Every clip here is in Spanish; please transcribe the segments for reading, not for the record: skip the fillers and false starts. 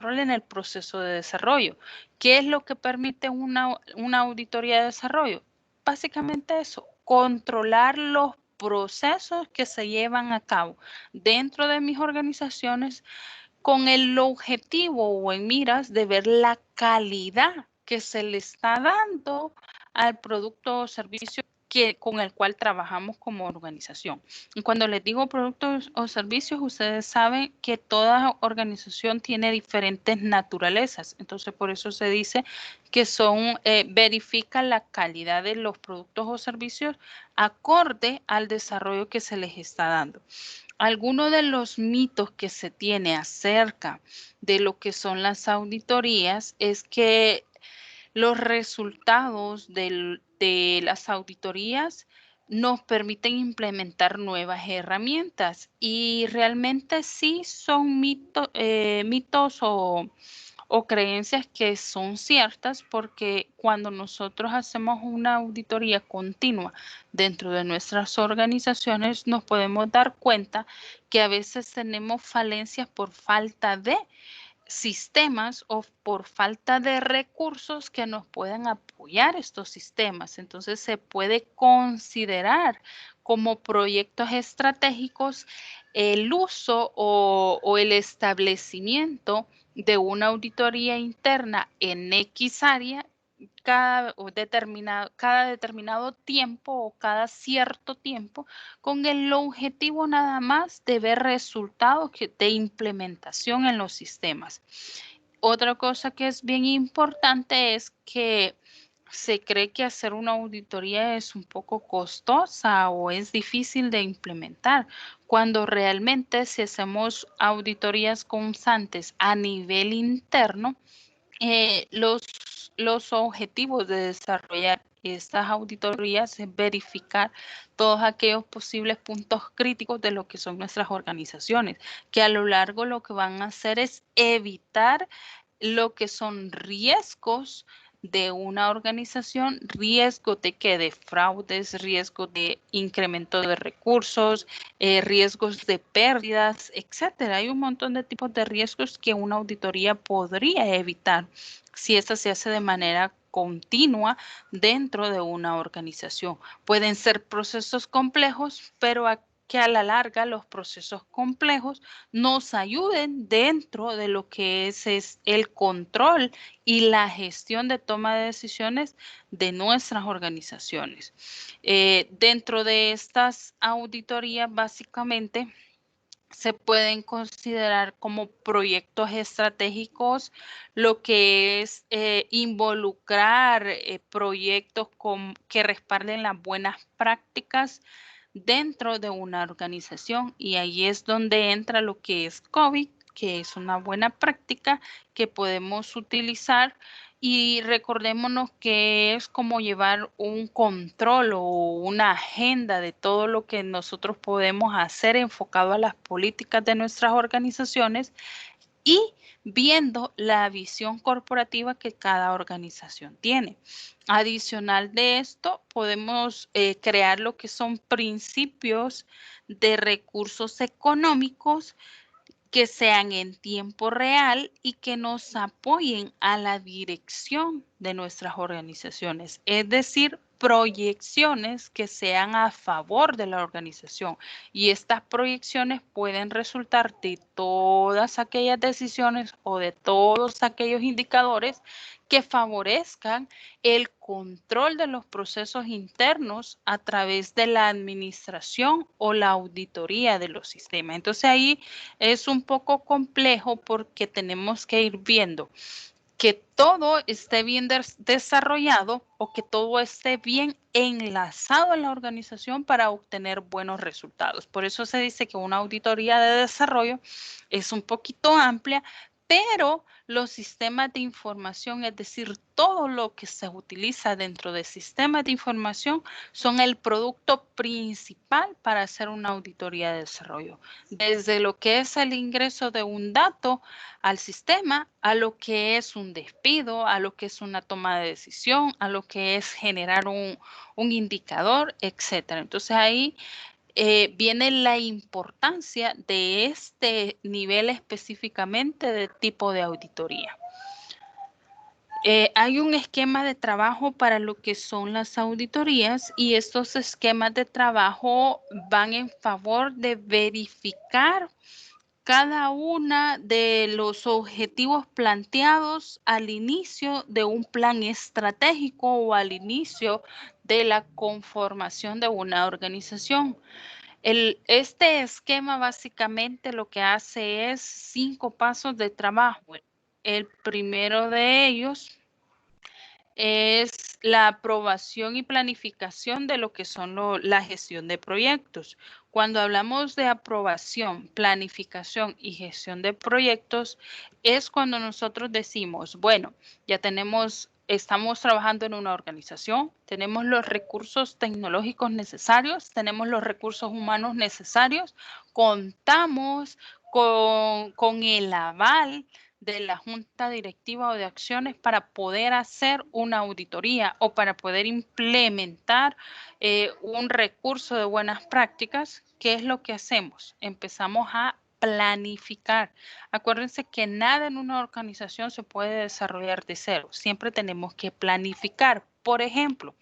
en el proceso de desarrollo. ¿Qué es lo que permite una auditoría de desarrollo? Básicamente eso, controlar los procesos que se llevan a cabo dentro de mis organizaciones con el objetivo o en miras de ver la calidad que se le está dando al producto o servicio con el cual trabajamos como organización. Y cuando les digo productos o servicios, ustedes saben que toda organización tiene diferentes naturalezas. Entonces, por eso se dice que verifica la calidad de los productos o servicios acorde al desarrollo que se les está dando. Algunos de los mitos que se tiene acerca de lo que son las auditorías es que los resultados de las auditorías nos permiten implementar nuevas herramientas y realmente sí son mitos o creencias que son ciertas porque cuando nosotros hacemos una auditoría continua dentro de nuestras organizaciones nos podemos dar cuenta que a veces tenemos falencias por falta de sistemas o por falta de recursos que nos puedan apoyar estos sistemas. Entonces se puede considerar como proyectos estratégicos el uso o el establecimiento de una auditoría interna en X área cada determinado tiempo o cada cierto tiempo con el objetivo nada más de ver resultados de implementación en los sistemas. Otra cosa que es bien importante es que se cree que hacer una auditoría es un poco costosa o es difícil de implementar, cuando realmente si hacemos auditorías constantes a nivel interno, los objetivos de desarrollar estas auditorías es verificar todos aquellos posibles puntos críticos de lo que son nuestras organizaciones, que a lo largo lo que van a hacer es evitar lo que son riesgos de una organización, riesgo de que de fraudes, riesgo de incremento de recursos, riesgos de pérdidas, etcétera. Hay un montón de tipos de riesgos que una auditoría podría evitar si esta se hace de manera continua dentro de una organización. Pueden ser procesos complejos, pero que a la larga los procesos complejos nos ayuden dentro de lo que es el control y la gestión de toma de decisiones de nuestras organizaciones. Dentro de estas auditorías, básicamente, se pueden considerar como proyectos estratégicos lo que es involucrar proyectos que respalden las buenas prácticas dentro de una organización y ahí es donde entra lo que es COVID, que es una buena práctica que podemos utilizar y recordémonos que es como llevar un control o una agenda de todo lo que nosotros podemos hacer enfocado a las políticas de nuestras organizaciones y viendo la visión corporativa que cada organización tiene. Adicional de esto, podemos crear lo que son principios de recursos económicos que sean en tiempo real y que nos apoyen a la dirección de nuestras organizaciones, es decir, proyecciones que sean a favor de la organización. Y estas proyecciones pueden resultar de todas aquellas decisiones o de todos aquellos indicadores que favorezcan el control de los procesos internos a través de la administración o la auditoría de los sistemas. Entonces ahí es un poco complejo porque tenemos que ir viendo que todo esté bien desarrollado o que todo esté bien enlazado en la organización para obtener buenos resultados. Por eso se dice que una auditoría de desarrollo es un poquito amplia, pero los sistemas de información, es decir, todo lo que se utiliza dentro de sistemas de información, son el producto principal para hacer una auditoría de desarrollo. Desde lo que es el ingreso de un dato al sistema, a lo que es un despido, a lo que es una toma de decisión, a lo que es generar un indicador, etcétera. Entonces ahí viene la importancia de este nivel específicamente de tipo de auditoría. Hay un esquema de trabajo para lo que son las auditorías y estos esquemas de trabajo van en favor de verificar cada una de los objetivos planteados al inicio de un plan estratégico o al inicio de la conformación de una organización. Este esquema básicamente lo que hace es 5 pasos de trabajo. El primero de ellos es la aprobación y planificación de lo que son la gestión de proyectos. Cuando hablamos de aprobación, planificación y gestión de proyectos, es cuando nosotros decimos, bueno, ya estamos trabajando en una organización, tenemos los recursos tecnológicos necesarios, tenemos los recursos humanos necesarios, contamos con el aval de la junta directiva o de acciones para poder hacer una auditoría o para poder implementar un recurso de buenas prácticas. ¿Qué es lo que hacemos? Empezamos a planificar. Acuérdense que nada en una organización se puede desarrollar de cero. Siempre tenemos que planificar. Por ejemplo,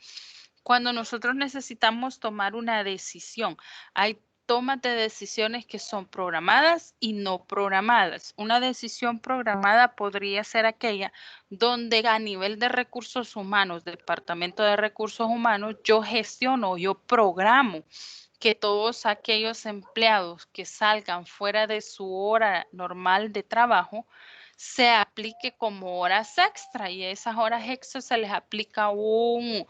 cuando nosotros necesitamos tomar una decisión, hay tomas de decisiones que son programadas y no programadas. Una decisión programada podría ser aquella donde a nivel de recursos humanos, Departamento de Recursos Humanos, yo gestiono, yo programo que todos aquellos empleados que salgan fuera de su hora normal de trabajo se aplique como horas extra y a esas horas extra se les aplica un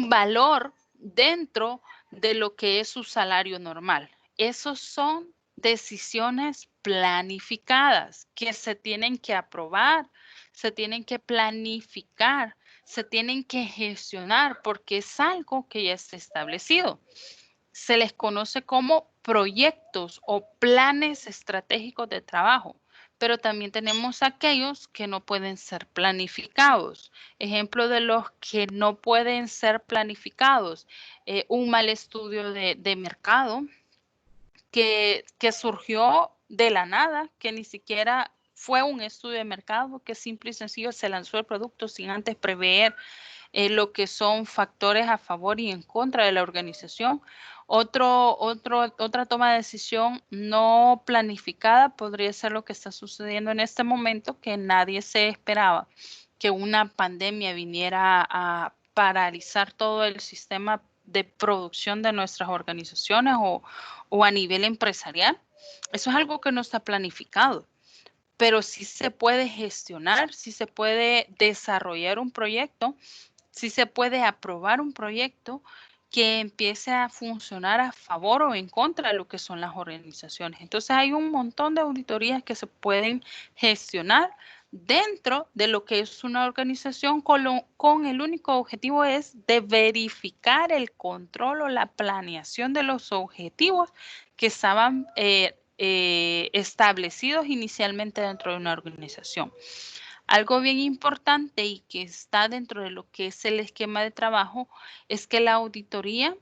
valor dentro de lo que es su salario normal. Esos son decisiones planificadas que se tienen que aprobar, se tienen que planificar, se tienen que gestionar porque es algo que ya está establecido. Se les conoce como proyectos o planes estratégicos de trabajo, pero también tenemos aquellos que no pueden ser planificados. Ejemplo de los que no pueden ser planificados, un mal estudio de mercado que surgió de la nada, que ni siquiera fue un estudio de mercado, que simple y sencillo se lanzó el producto sin antes prever lo que son factores a favor y en contra de la organización. Otra toma de decisión no planificada podría ser lo que está sucediendo en este momento, que nadie se esperaba que una pandemia viniera a paralizar todo el sistema de producción de nuestras organizaciones o a nivel empresarial. Eso es algo que no está planificado, pero sí se puede gestionar, sí se puede desarrollar un proyecto, sí se puede aprobar un proyecto que empiece a funcionar a favor o en contra de lo que son las organizaciones. Entonces hay un montón de auditorías que se pueden gestionar dentro de lo que es una organización con el único objetivo es de verificar el control o la planeación de los objetivos que estaban establecidos inicialmente dentro de una organización. Algo bien importante y que está dentro de lo que es el esquema de trabajo es que la auditoría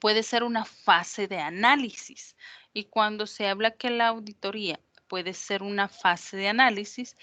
puede ser una fase de análisis. Y cuando se habla que la auditoría puede ser una fase de análisis,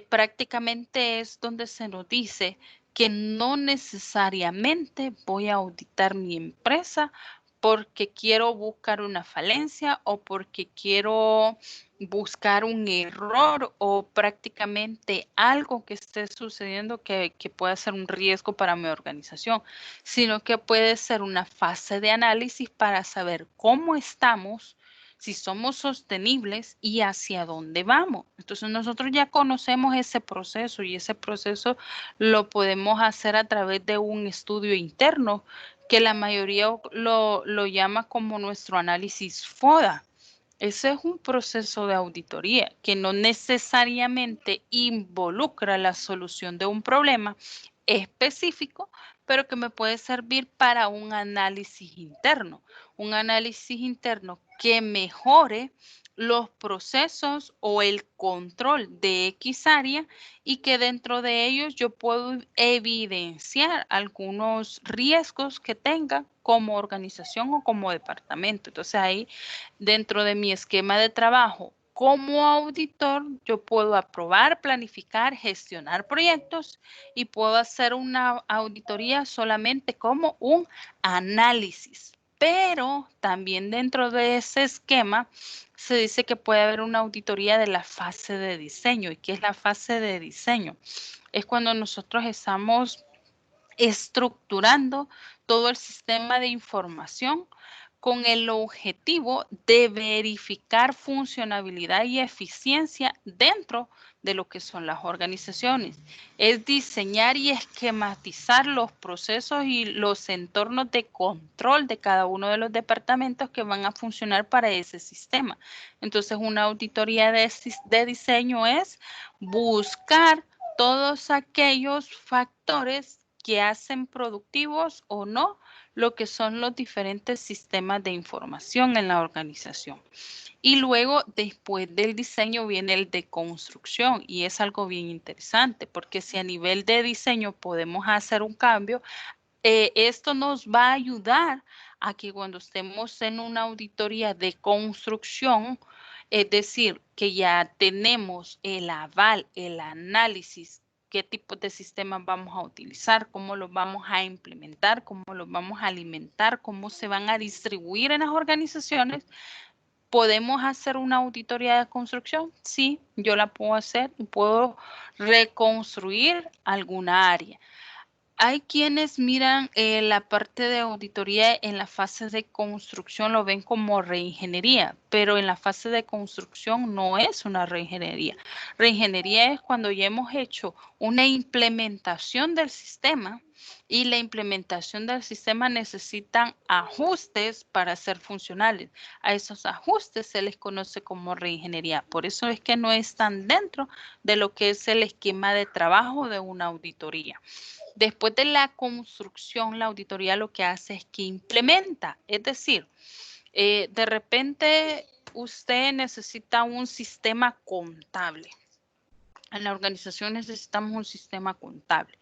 prácticamente es donde se nos dice que no necesariamente voy a auditar mi empresa porque quiero buscar una falencia o porque quiero buscar un error o prácticamente algo que esté sucediendo que pueda ser un riesgo para mi organización, sino que puede ser una fase de análisis para saber cómo estamos, si somos sostenibles y hacia dónde vamos. Entonces nosotros ya conocemos ese proceso y ese proceso lo podemos hacer a través de un estudio interno que la mayoría lo llama como nuestro análisis FODA. Ese es un proceso de auditoría que no necesariamente involucra la solución de un problema específico, pero que me puede servir para un análisis interno que mejore los procesos o el control de X área y que dentro de ellos yo puedo evidenciar algunos riesgos que tenga como organización o como departamento. Entonces ahí dentro de mi esquema de trabajo como auditor, yo puedo aprobar, planificar, gestionar proyectos y puedo hacer una auditoría solamente como un análisis. Pero también dentro de ese esquema se dice que puede haber una auditoría de la fase de diseño. ¿Y qué es la fase de diseño? Es cuando nosotros estamos estructurando todo el sistema de información con el objetivo de verificar funcionalidad y eficiencia dentro de lo que son las organizaciones. Es diseñar y esquematizar los procesos y los entornos de control de cada uno de los departamentos que van a funcionar para ese sistema. Entonces, una auditoría de diseño es buscar todos aquellos factores que hacen productivos o no lo que son los diferentes sistemas de información en la organización. Y luego, después del diseño, viene el de construcción y es algo bien interesante porque si a nivel de diseño podemos hacer un cambio, esto nos va a ayudar a que cuando estemos en una auditoría de construcción, es decir, que ya tenemos el aval, el análisis, qué tipo de sistemas vamos a utilizar, cómo los vamos a implementar, cómo los vamos a alimentar, cómo se van a distribuir en las organizaciones. ¿Podemos hacer una auditoría de construcción? Sí, yo la puedo hacer y puedo reconstruir alguna área. Hay quienes miran la parte de auditoría en la fase de construcción, lo ven como reingeniería, pero en la fase de construcción no es una reingeniería. Reingeniería es cuando ya hemos hecho una implementación del sistema y la implementación del sistema necesitan ajustes para ser funcionales. A esos ajustes se les conoce como reingeniería. Por eso es que no están dentro de lo que es el esquema de trabajo de una auditoría. Después de la construcción, la auditoría lo que hace es que implementa, es decir, de repente usted necesita un sistema contable. En la organización necesitamos un sistema contable.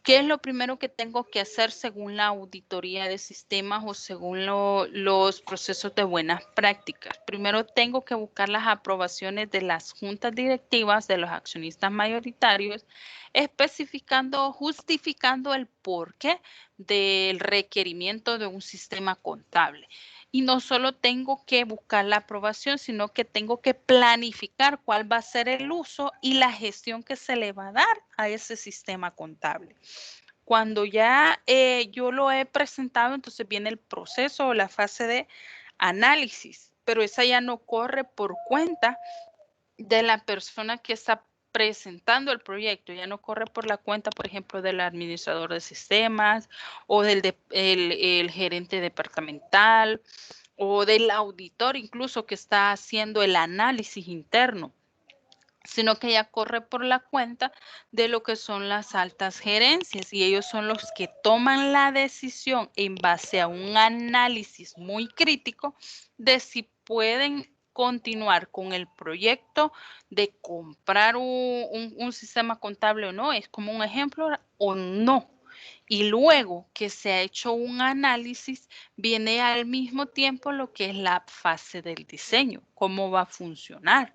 ¿Qué es lo primero que tengo que hacer según la auditoría de sistemas o según los procesos de buenas prácticas? Primero tengo que buscar las aprobaciones de las juntas directivas de los accionistas mayoritarios, especificando, justificando el porqué del requerimiento de un sistema contable. Y no solo tengo que buscar la aprobación, sino que tengo que planificar cuál va a ser el uso y la gestión que se le va a dar a ese sistema contable. Cuando ya yo lo he presentado, entonces viene el proceso o la fase de análisis, pero esa ya no corre por cuenta de la persona que está presentando el proyecto, ya no corre por la cuenta, por ejemplo, del administrador de sistemas o el gerente departamental o del auditor incluso que está haciendo el análisis interno, sino que ya corre por la cuenta de lo que son las altas gerencias y ellos son los que toman la decisión en base a un análisis muy crítico de si pueden continuar con el proyecto de comprar un sistema contable o no, es como un ejemplo, o no. Y luego que se ha hecho un análisis, viene al mismo tiempo lo que es la fase del diseño, cómo va a funcionar,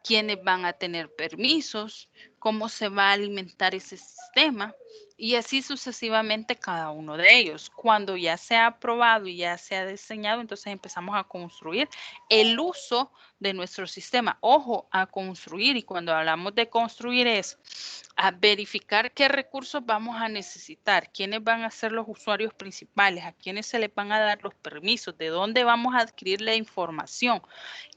quiénes van a tener permisos, cómo se va a alimentar ese sistema y así sucesivamente cada uno de ellos. Cuando ya se ha aprobado y ya se ha diseñado, entonces empezamos a construir el uso de nuestro sistema. Ojo, a construir, y cuando hablamos de construir es a verificar qué recursos vamos a necesitar, quiénes van a ser los usuarios principales, a quiénes se les van a dar los permisos, de dónde vamos a adquirir la información.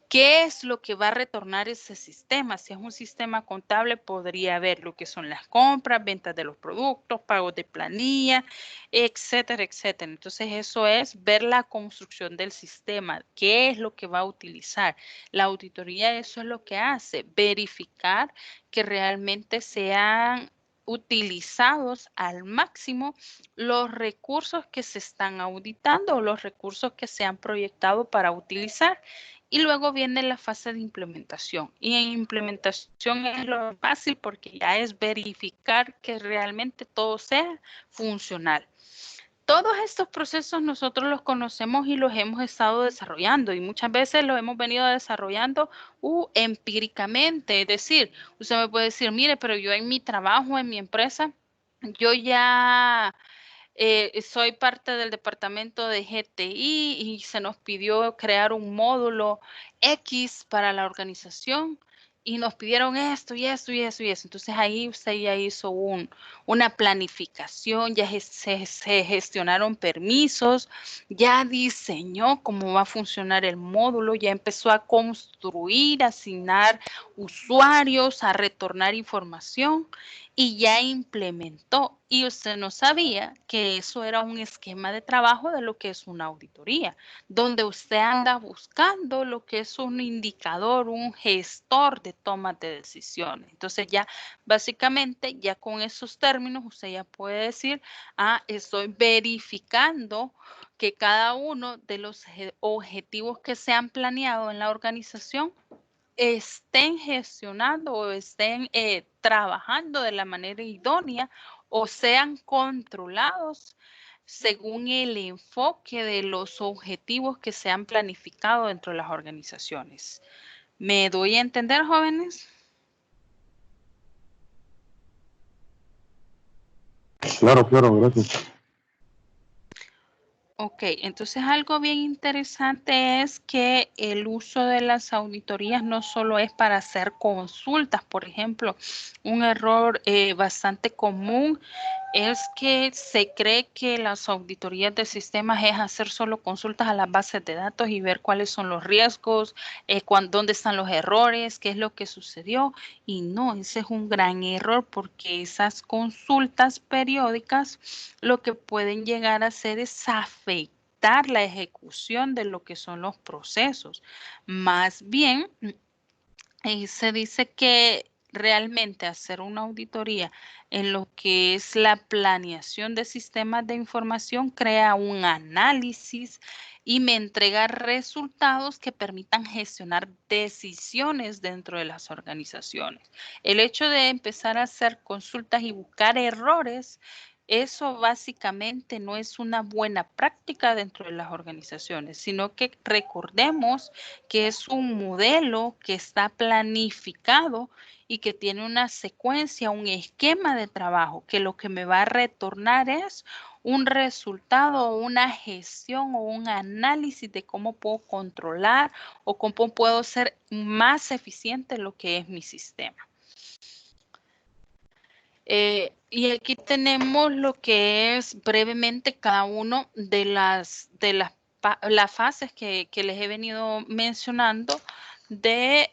¿Qué es lo que va a retornar ese sistema? Si es un sistema contable, podría ver lo que son las compras, ventas de los productos, pagos de planilla, etcétera, etcétera. Entonces, eso es ver la construcción del sistema. ¿Qué es lo que va a utilizar? La auditoría, eso es lo que hace, verificar que realmente sean utilizados al máximo los recursos que se están auditando o los recursos que se han proyectado para utilizar. Y luego viene la fase de implementación. Y en implementación es lo fácil porque ya es verificar que realmente todo sea funcional. Todos estos procesos nosotros los conocemos y los hemos estado desarrollando y muchas veces los hemos venido desarrollando empíricamente. Es decir, usted me puede decir, mire, pero yo en mi trabajo, en mi empresa, yo ya soy parte del departamento de GTI y se nos pidió crear un módulo X para la organización y nos pidieron esto y esto y eso y eso. Entonces ahí usted ya hizo una planificación, ya se gestionaron permisos, ya diseñó cómo va a funcionar el módulo, ya empezó a construir, a asignar usuarios, a retornar información y ya implementó. Y usted no sabía que eso era un esquema de trabajo de lo que es una auditoría, donde usted anda buscando lo que es un indicador, un gestor de toma de decisiones. Entonces ya básicamente, ya con esos términos, usted ya puede decir, estoy verificando que cada uno de los objetivos que se han planeado en la organización estén gestionando o estén trabajando de la manera idónea o sean controlados según el enfoque de los objetivos que se han planificado dentro de las organizaciones. ¿Me doy a entender, jóvenes? Claro, gracias. Ok, entonces algo bien interesante es que el uso de las auditorías no solo es para hacer consultas. Por ejemplo, un error bastante común es que se cree que las auditorías de sistemas es hacer solo consultas a las bases de datos y ver cuáles son los riesgos, dónde están los errores, qué es lo que sucedió. Y no, ese es un gran error porque esas consultas periódicas lo que pueden llegar a hacer es afectar la ejecución de lo que son los procesos. Más bien, se dice que realmente hacer una auditoría en lo que es la planeación de sistemas de información crea un análisis y me entrega resultados que permitan gestionar decisiones dentro de las organizaciones. El hecho de empezar a hacer consultas y buscar errores, eso básicamente no es una buena práctica dentro de las organizaciones, sino que recordemos que es un modelo que está planificado y que tiene una secuencia, un esquema de trabajo, que lo que me va a retornar es un resultado, una gestión o un análisis de cómo puedo controlar o cómo puedo ser más eficiente en lo que es mi sistema. Y aquí tenemos lo que es brevemente cada uno de las fases que les he venido mencionando de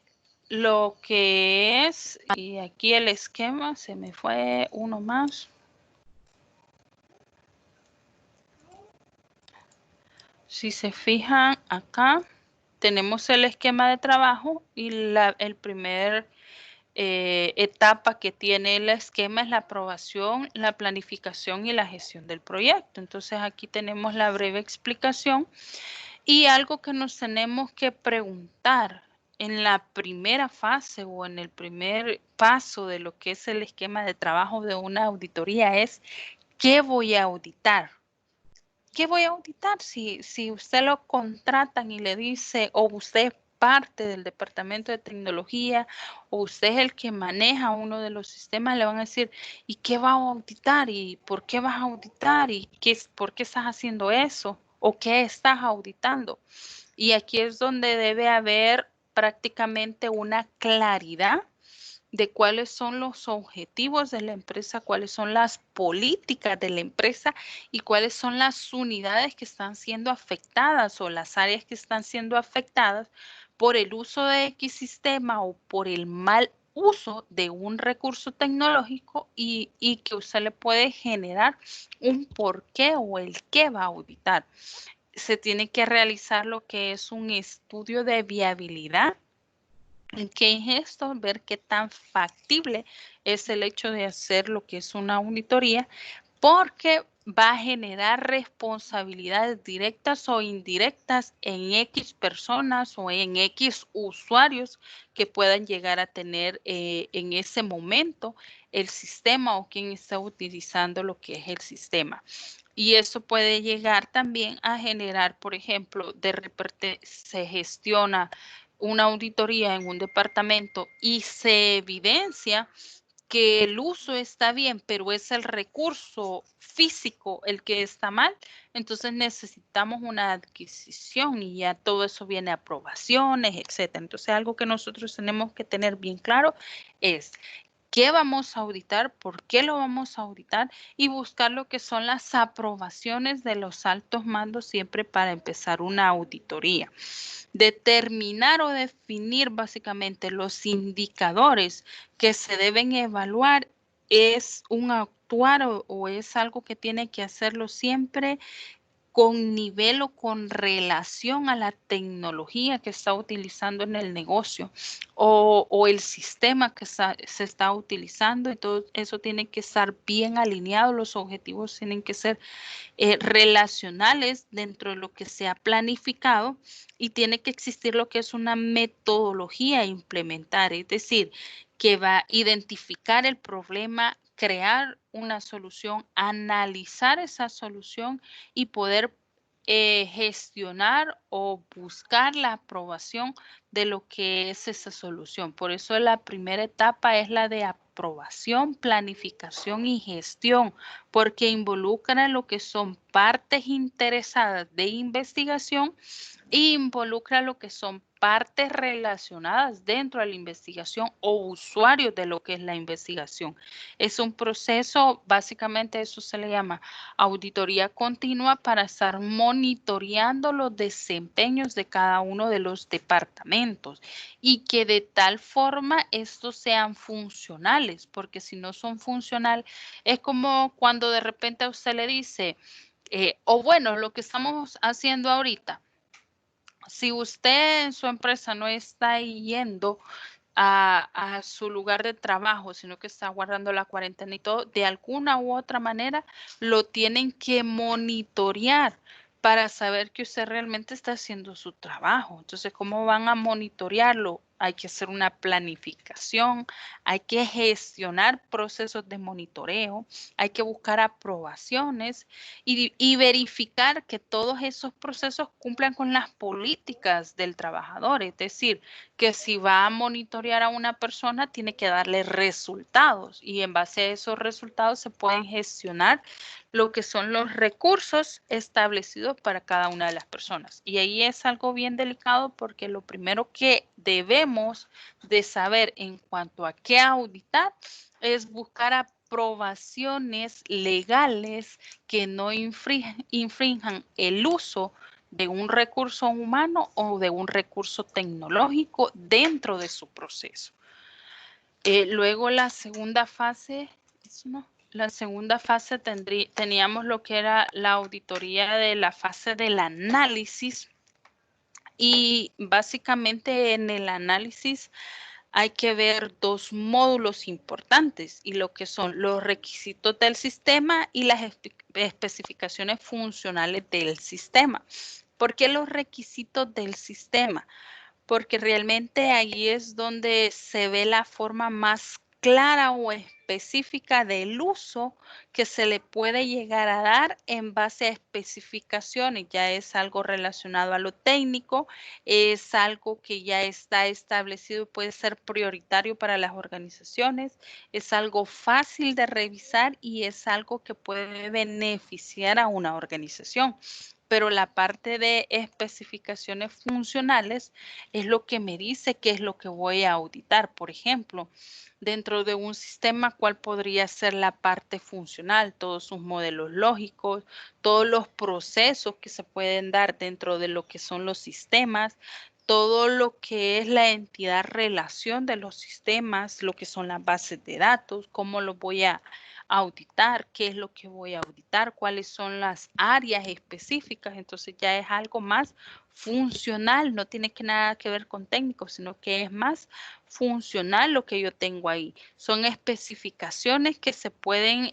lo que es, y aquí el esquema, se me fue uno más. Si se fijan acá, tenemos el esquema de trabajo y el primer etapa que tiene el esquema es la aprobación, la planificación y la gestión del proyecto. Entonces aquí tenemos la breve explicación y algo que nos tenemos que preguntar en la primera fase o en el primer paso de lo que es el esquema de trabajo de una auditoría es ¿qué voy a auditar? ¿Qué voy a auditar? Si usted lo contratan y le dice, o usted es parte del departamento de tecnología, o usted es el que maneja uno de los sistemas, le van a decir, ¿y qué va a auditar? ¿Y por qué vas a auditar? ¿Y por qué estás haciendo eso? ¿O qué estás auditando? Y aquí es donde debe haber prácticamente una claridad de cuáles son los objetivos de la empresa, cuáles son las políticas de la empresa y cuáles son las unidades que están siendo afectadas o las áreas que están siendo afectadas por el uso de X sistema o por el mal uso de un recurso tecnológico y que usted le puede generar un por qué o el qué va a auditar. Se tiene que realizar lo que es un estudio de viabilidad. ¿Qué es esto? Ver qué tan factible es el hecho de hacer lo que es una auditoría, porque va a generar responsabilidades directas o indirectas en X personas o en X usuarios que puedan llegar a tener en ese momento el sistema o quien está utilizando lo que es el sistema. Y eso puede llegar también a generar, por ejemplo, de repente se gestiona una auditoría en un departamento y se evidencia que el uso está bien, pero es el recurso físico el que está mal, entonces necesitamos una adquisición y ya todo eso viene a aprobaciones, etcétera. Entonces, algo que nosotros tenemos que tener bien claro es qué vamos a auditar, por qué lo vamos a auditar y buscar lo que son las aprobaciones de los altos mandos siempre para empezar una auditoría. Determinar o definir básicamente los indicadores que se deben evaluar es un actuar o es algo que tiene que hacerlo siempre con nivel o con relación a la tecnología que está utilizando en el negocio o el sistema que se está utilizando. Y todo eso tiene que estar bien alineado, los objetivos tienen que ser relacionales dentro de lo que se ha planificado y tiene que existir lo que es una metodología a implementar, es decir, que va a identificar el problema, crear una solución, analizar esa solución y poder gestionar o buscar la aprobación de lo que es esa solución. Por eso la primera etapa es la de aprobación, planificación y gestión, porque involucra lo que son partes interesadas de investigación e involucra lo que son partes relacionadas dentro de la investigación o usuarios de lo que es la investigación. Es un proceso, básicamente eso se le llama auditoría continua para estar monitoreando los desempeños de cada uno de los departamentos y que de tal forma estos sean funcionales, porque si no son funcionales, es como cuando de repente a usted le dice, o bueno, lo que estamos haciendo ahorita, si usted en su empresa no está yendo a su lugar de trabajo, sino que está guardando la cuarentena y todo, de alguna u otra manera lo tienen que monitorear para saber que usted realmente está haciendo su trabajo. Entonces, ¿cómo van a monitorearlo? Hay que hacer una planificación, hay que gestionar procesos de monitoreo, hay que buscar aprobaciones y verificar que todos esos procesos cumplan con las políticas del trabajador. Es decir, que si va a monitorear a una persona, tiene que darle resultados y en base a esos resultados se pueden gestionar lo que son los recursos establecidos para cada una de las personas. Y ahí es algo bien delicado porque lo primero que debemos de saber en cuanto a qué auditar es buscar aprobaciones legales que no infrinjan el uso de un recurso humano o de un recurso tecnológico dentro de su proceso. Luego la segunda fase, la segunda fase teníamos lo que era la auditoría de la fase del análisis y básicamente en el análisis hay que ver dos módulos importantes y lo que son los requisitos del sistema y las especificaciones funcionales del sistema. ¿Por qué los requisitos del sistema? Porque realmente ahí es donde se ve la forma más clara o específica del uso que se le puede llegar a dar en base a especificaciones. Ya es algo relacionado a lo técnico, es algo que ya está establecido y puede ser prioritario para las organizaciones, es algo fácil de revisar y es algo que puede beneficiar a una organización. Pero la parte de especificaciones funcionales es lo que me dice qué es lo que voy a auditar. Por ejemplo, dentro de un sistema, ¿cuál podría ser la parte funcional? Todos sus modelos lógicos, todos los procesos que se pueden dar dentro de lo que son los sistemas, todo lo que es la entidad relación de los sistemas, lo que son las bases de datos, cómo lo voy a auditar, qué es lo que voy a auditar, cuáles son las áreas específicas. Entonces ya es algo más funcional, no tiene que nada que ver con técnico, sino que es más funcional lo que yo tengo ahí. Son especificaciones que se pueden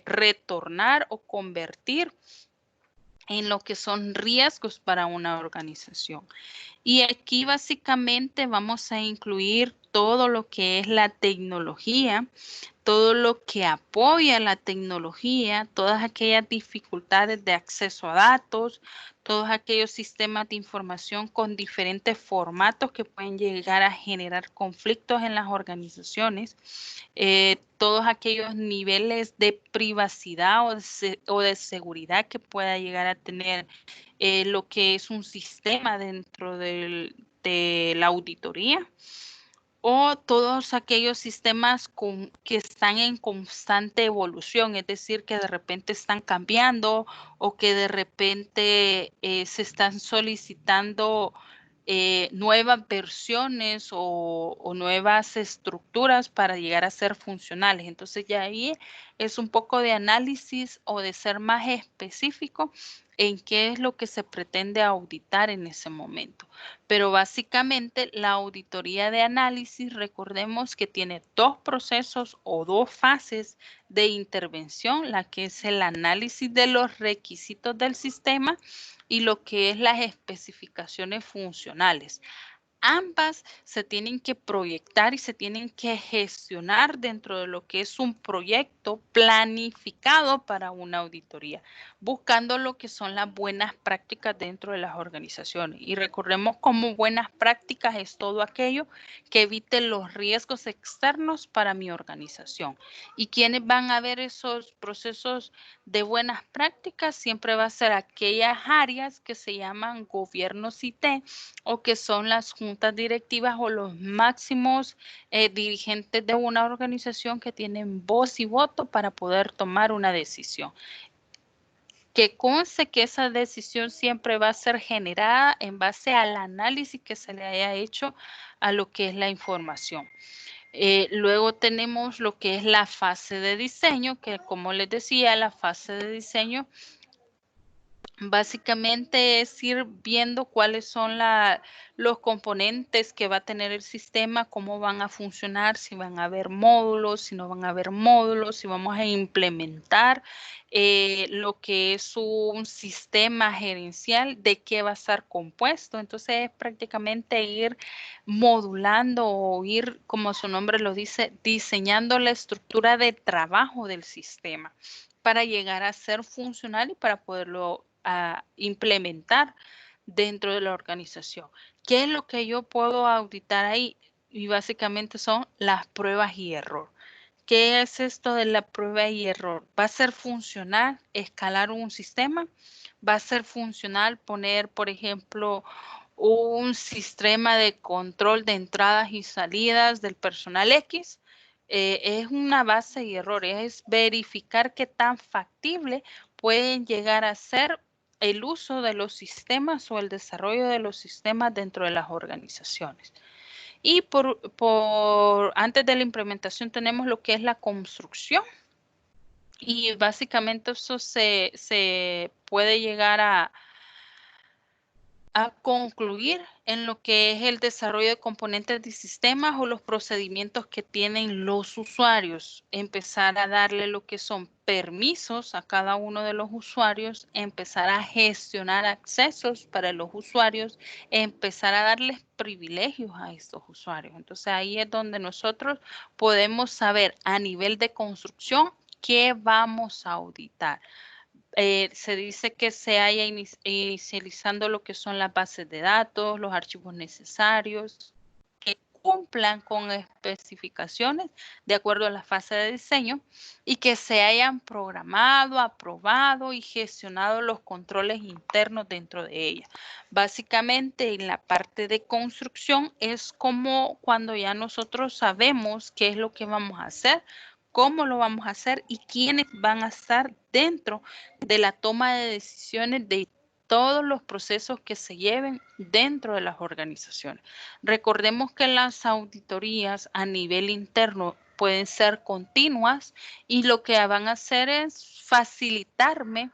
retornar o convertir en lo que son riesgos para una organización. Y aquí básicamente vamos a incluir todo lo que es la tecnología, todo lo que apoya la tecnología, todas aquellas dificultades de acceso a datos, todos aquellos sistemas de información con diferentes formatos que pueden llegar a generar conflictos en las organizaciones, todos aquellos niveles de privacidad o de seguridad que pueda llegar a tener lo que es un sistema dentro de la auditoría, o todos aquellos sistemas que están en constante evolución, es decir, que de repente están cambiando o que de repente se están solicitando nuevas versiones o nuevas estructuras para llegar a ser funcionales. Entonces ya ahí es un poco de análisis o de ser más específico en qué es lo que se pretende auditar en ese momento. Pero básicamente la auditoría de análisis, recordemos que tiene dos procesos o dos fases de intervención, la que es el análisis de los requisitos del sistema y lo que es las especificaciones funcionales. Ambas se tienen que proyectar y se tienen que gestionar dentro de lo que es un proyecto planificado para una auditoría, buscando lo que son las buenas prácticas dentro de las organizaciones. Y recordemos como buenas prácticas es todo aquello que evite los riesgos externos para mi organización. ¿Y quiénes van a ver esos procesos de buenas prácticas? Siempre va a ser aquellas áreas que se llaman gobiernos IT o que son las juntas directivas o los máximos dirigentes de una organización que tienen voz y voto para poder tomar una decisión. Que conste que esa decisión siempre va a ser generada en base al análisis que se le haya hecho a lo que es la información. Luego tenemos lo que es la fase de diseño, que como les decía, la fase de diseño básicamente es ir viendo cuáles son los componentes que va a tener el sistema, cómo van a funcionar, si van a haber módulos, si no van a haber módulos, si vamos a implementar lo que es un sistema gerencial, de qué va a estar compuesto. Entonces es prácticamente ir modulando o ir, como su nombre lo dice, diseñando la estructura de trabajo del sistema para llegar a ser funcional y para poderlo implementar dentro de la organización. ¿Qué es lo que yo puedo auditar ahí? Y básicamente son las pruebas y error. ¿Qué es esto de la prueba y error? ¿Va a ser funcional escalar un sistema? ¿Va a ser funcional poner, por ejemplo, un sistema de control de entradas y salidas del personal X? Es una base y error, es verificar qué tan factible pueden llegar a ser el uso de los sistemas o el desarrollo de los sistemas dentro de las organizaciones. Y antes de la implementación tenemos lo que es la construcción. Y básicamente eso se puede llegar a concluir en lo que es el desarrollo de componentes de sistemas o los procedimientos que tienen los usuarios. Empezar a darle lo que son permisos a cada uno de los usuarios, empezar a gestionar accesos para los usuarios, empezar a darles privilegios a estos usuarios. Entonces ahí es donde nosotros podemos saber a nivel de construcción qué vamos a auditar. Se dice que se haya inicializando lo que son las bases de datos, los archivos necesarios, que cumplan con especificaciones de acuerdo a la fase de diseño y que se hayan programado, aprobado y gestionado los controles internos dentro de ella. Básicamente, en la parte de construcción es como cuando ya nosotros sabemos qué es lo que vamos a hacer, cómo lo vamos a hacer y quiénes van a estar dentro de la toma de decisiones de todos los procesos que se lleven dentro de las organizaciones. Recordemos que las auditorías a nivel interno pueden ser continuas y lo que van a hacer es facilitarme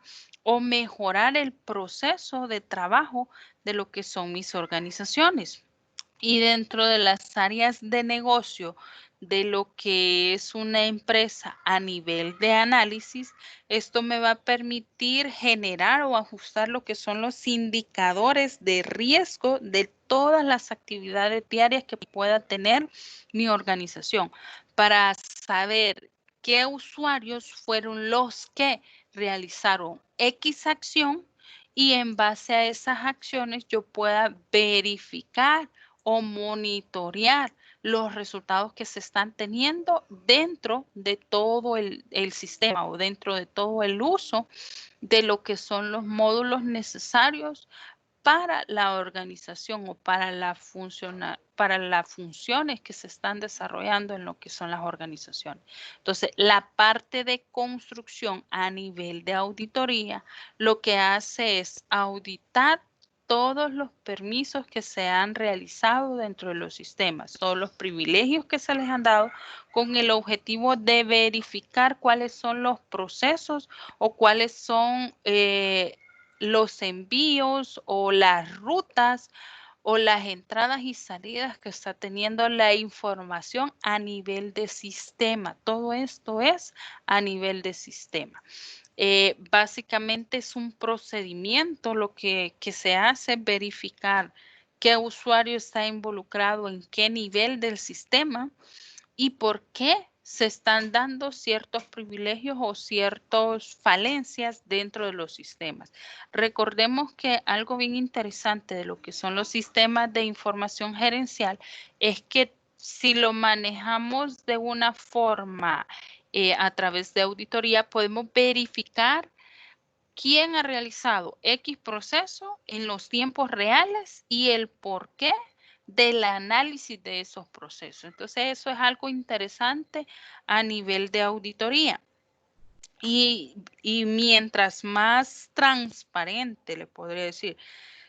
o mejorar el proceso de trabajo de lo que son mis organizaciones. Y dentro de las áreas de negocio de lo que es una empresa a nivel de análisis, esto me va a permitir generar o ajustar lo que son los indicadores de riesgo de todas las actividades diarias que pueda tener mi organización para saber qué usuarios fueron los que realizaron X acción y en base a esas acciones yo pueda verificar o monitorear los resultados que se están teniendo dentro de todo el sistema o dentro de todo el uso de lo que son los módulos necesarios para la organización o para las funciones que se están desarrollando en lo que son las organizaciones. Entonces, la parte de construcción a nivel de auditoría lo que hace es auditar todos los permisos que se han realizado dentro de los sistemas, todos los privilegios que se les han dado con el objetivo de verificar cuáles son los procesos o cuáles son los envíos o las rutas o las entradas y salidas que está teniendo la información a nivel de sistema. Todo esto es a nivel de sistema. Básicamente es un procedimiento, lo que se hace verificar qué usuario está involucrado en qué nivel del sistema y por qué se están dando ciertos privilegios o ciertas falencias dentro de los sistemas. Recordemos que algo bien interesante de lo que son los sistemas de información gerencial es que si lo manejamos de una forma a través de auditoría, podemos verificar quién ha realizado X proceso en los tiempos reales y el por qué del análisis de esos procesos. Entonces, eso es algo interesante a nivel de auditoría. Y mientras más transparente, le podría decir,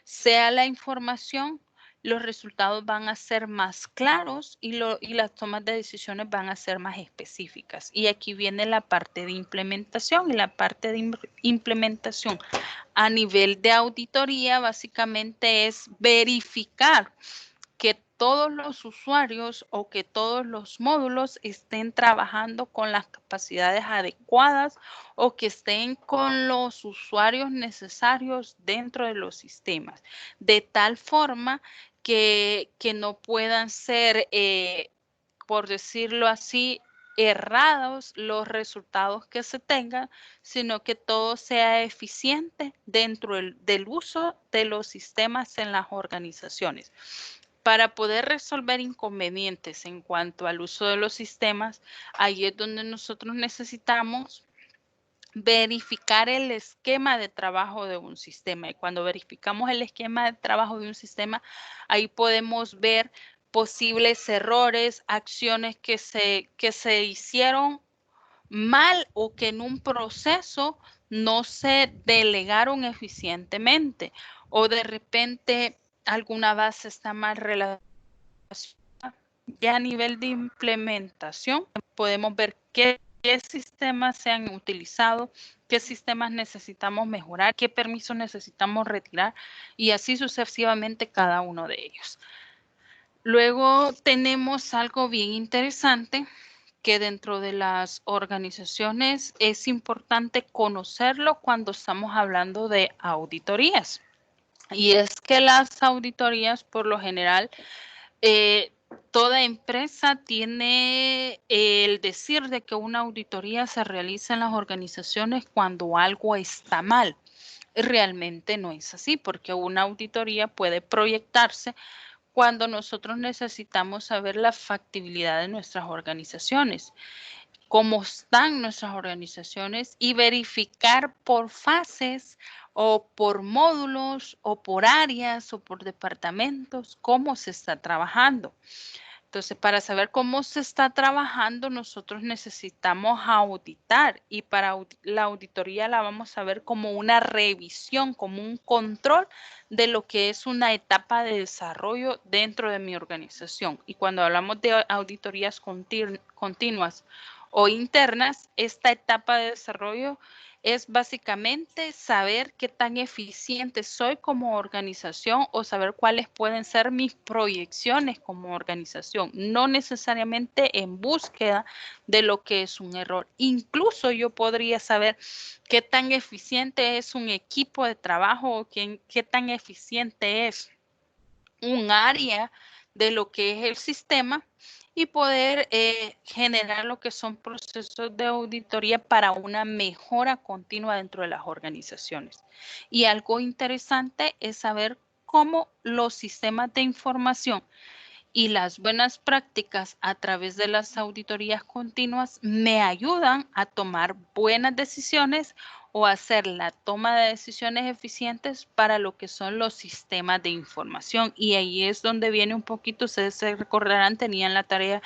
sea la información, los resultados van a ser más claros y las tomas de decisiones van a ser más específicas. Y aquí viene la parte de implementación. Y la parte de implementación a nivel de auditoría básicamente es verificar que todos los usuarios o que todos los módulos estén trabajando con las capacidades adecuadas o que estén con los usuarios necesarios dentro de los sistemas, de tal forma que no puedan ser, por decirlo así, errados los resultados que se tengan, sino que todo sea eficiente dentro del uso de los sistemas en las organizaciones. Para poder resolver inconvenientes en cuanto al uso de los sistemas, ahí es donde nosotros necesitamos verificar el esquema de trabajo de un sistema. Y cuando verificamos el esquema de trabajo de un sistema, ahí podemos ver posibles errores, acciones que se hicieron mal o que en un proceso no se delegaron eficientemente o de repente alguna base está mal relacionada. Ya a nivel de implementación podemos ver qué sistemas se han utilizado, qué sistemas necesitamos mejorar, qué permisos necesitamos retirar y así sucesivamente cada uno de ellos. Luego tenemos algo bien interesante que dentro de las organizaciones es importante conocerlo cuando estamos hablando de auditorías. Y es que las auditorías, por lo general, toda empresa tiene el decir de que una auditoría se realiza en las organizaciones cuando algo está mal. Realmente no es así, porque una auditoría puede proyectarse cuando nosotros necesitamos saber la factibilidad de nuestras organizaciones, cómo están nuestras organizaciones y verificar por fases o por módulos o por áreas o por departamentos cómo se está trabajando. Entonces, para saber cómo se está trabajando, nosotros necesitamos auditar y para la auditoría la vamos a ver como una revisión, como un control de lo que es una etapa de desarrollo dentro de mi organización. Y cuando hablamos de auditorías continuas o internas, esta etapa de desarrollo es básicamente saber qué tan eficiente soy como organización o saber cuáles pueden ser mis proyecciones como organización, no necesariamente en búsqueda de lo que es un error. Incluso yo podría saber qué tan eficiente es un equipo de trabajo o qué tan eficiente es un área de lo que es el sistema y poder generar lo que son procesos de auditoría para una mejora continua dentro de las organizaciones. Y algo interesante es saber cómo los sistemas de información y las buenas prácticas a través de las auditorías continuas me ayudan a tomar buenas decisiones o hacer la toma de decisiones eficientes para lo que son los sistemas de información. Y ahí es donde viene un poquito, ustedes se recordarán, tenían la tarea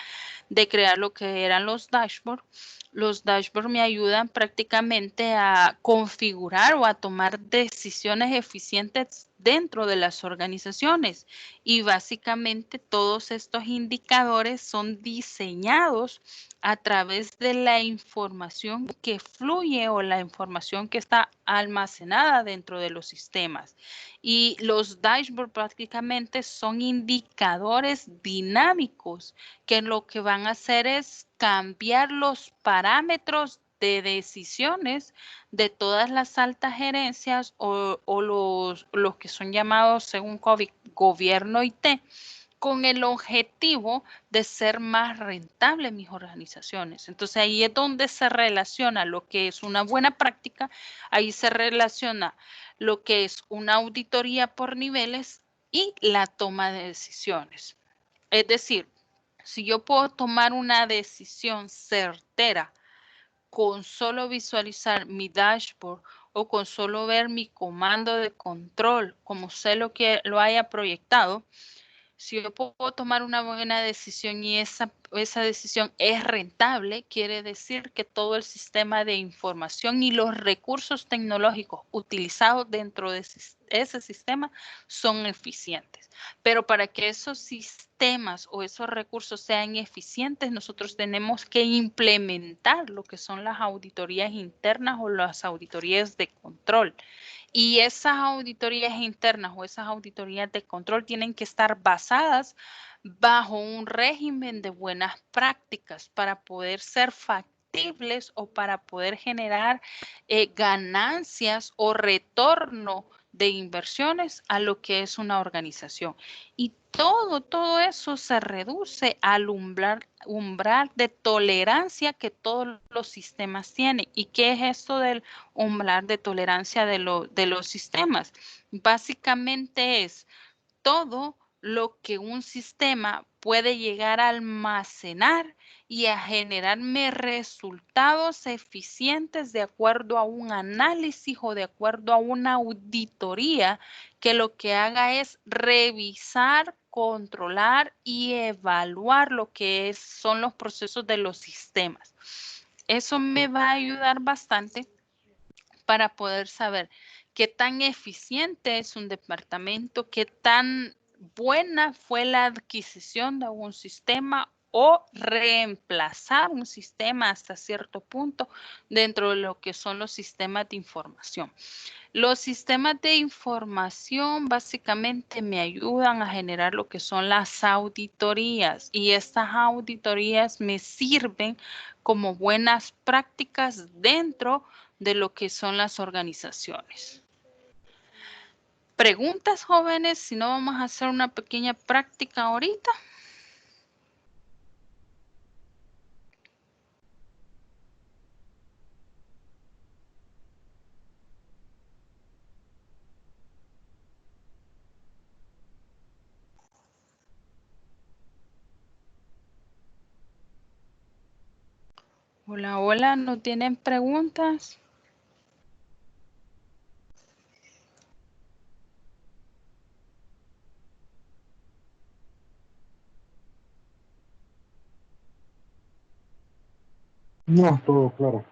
de crear lo que eran los dashboards. Los dashboards me ayudan prácticamente a configurar o a tomar decisiones eficientes dentro de las organizaciones. Y básicamente todos estos indicadores son diseñados a través de la información que fluye o la información que está almacenada dentro de los sistemas. Y los dashboards prácticamente son indicadores dinámicos que lo que van a hacer es cambiar los parámetros de decisiones de todas las altas gerencias o los que son llamados según COVID, gobierno IT, con el objetivo de ser más rentables mis organizaciones. Entonces ahí es donde se relaciona lo que es una buena práctica, ahí se relaciona lo que es una auditoría por niveles y la toma de decisiones. Es decir, si yo puedo tomar una decisión certera con solo visualizar mi dashboard o con solo ver mi comando de control, como sé lo que lo haya proyectado, si yo puedo tomar una buena decisión y esa decisión es rentable, quiere decir que todo el sistema de información y los recursos tecnológicos utilizados dentro de ese sistema son eficientes. Pero para que esos sistemas o esos recursos sean eficientes, nosotros tenemos que implementar lo que son las auditorías internas o las auditorías de control. Y esas auditorías internas o esas auditorías de control tienen que estar basadas bajo un régimen de buenas prácticas para poder ser factibles o para poder generar ganancias o retorno de inversiones a lo que es una organización. Y todo eso se reduce al umbral de tolerancia que todos los sistemas tienen. ¿Y qué es esto del umbral de tolerancia de los sistemas? Básicamente es todo lo que un sistema puede llegar a almacenar y a generarme resultados eficientes de acuerdo a un análisis o de acuerdo a una auditoría que lo que haga es revisar, controlar y evaluar lo que son los procesos de los sistemas. Eso me va a ayudar bastante para poder saber qué tan eficiente es un departamento, qué tan buena fue la adquisición de un sistema o reemplazar un sistema hasta cierto punto dentro de lo que son los sistemas de información. Los sistemas de información básicamente me ayudan a generar lo que son las auditorías y estas auditorías me sirven como buenas prácticas dentro de lo que son las organizaciones. ¿Preguntas, jóvenes? Si no, vamos a hacer una pequeña práctica ahorita. Hola, hola, ¿no tienen preguntas? No, todo claro.